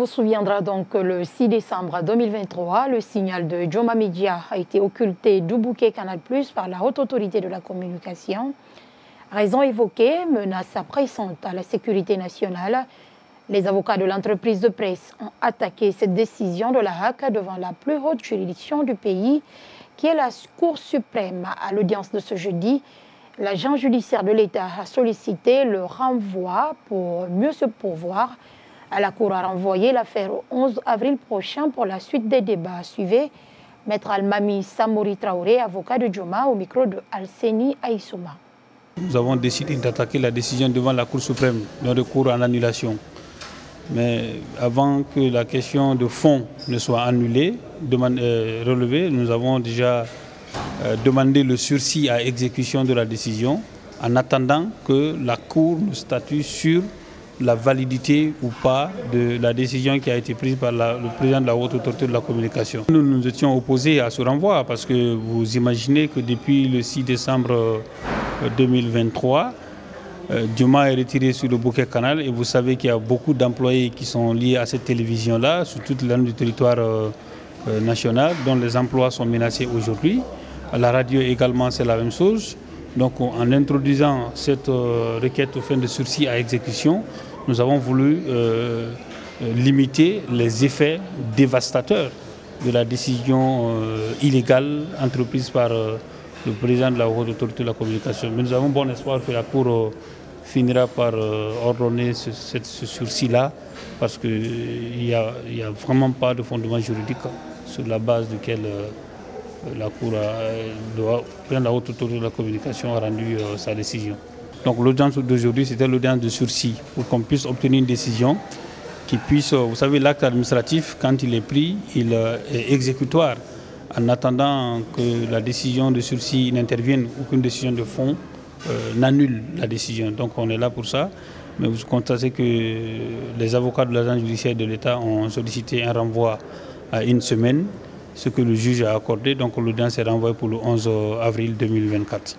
vous souviendra donc que le 6 décembre 2023, le signal de Joma Media a été occulté du bouquet Canal+ par la Haute Autorité de la Communication. Raison évoquée, menace pressante à la sécurité nationale. Les avocats de l'entreprise de presse ont attaqué cette décision de la HAC devant la plus haute juridiction du pays, qui est la Cour suprême. À l'audience de ce jeudi, l'agent judiciaire de l'État a sollicité le renvoi pour mieux se pourvoir. La Cour a renvoyé l'affaire au 11 avril prochain pour la suite des débats. Suivez Maître Almami Samori Traoré, avocat de Joma, au micro de Alseni Aïsouma. Nous avons décidé d'attaquer la décision devant la Cour suprême, le recours en annulation. Mais avant que la question de fond ne soit annulée, relevée, nous avons déjà demandé le sursis à exécution de la décision en attendant que la Cour nous statue sur la validité ou pas de la décision qui a été prise par le président de la Haute Autorité de la Communication. Nous nous étions opposés à ce renvoi parce que vous imaginez que depuis le 6 décembre 2023, Joma est retiré sur le bouquet Canal et vous savez qu'il y a beaucoup d'employés qui sont liés à cette télévision-là sur toute l'année du territoire national dont les emplois sont menacés aujourd'hui. À la radio également c'est la même chose. Donc en introduisant cette requête au fin de sursis à exécution, nous avons voulu limiter les effets dévastateurs de la décision illégale entreprise par le président de la Haute Autorité de la Communication. Mais nous avons bon espoir que la Cour finira par ordonner ce sursis-là parce qu'il n'y a vraiment pas de fondement juridique sur la base duquel la Cour, la Haute Autorité de la Communication a rendu sa décision. Donc l'audience d'aujourd'hui, c'était l'audience de sursis pour qu'on puisse obtenir une décision qui puisse, vous savez, l'acte administratif, quand il est pris, il est exécutoire. En attendant que la décision de sursis n'intervienne ou qu'une décision de fond n'annule la décision. Donc on est là pour ça. Mais vous constatez que les avocats de l'agence judiciaire de l'État ont sollicité un renvoi à une semaine, ce que le juge a accordé. Donc l'audience est renvoyée pour le 11 avril 2024.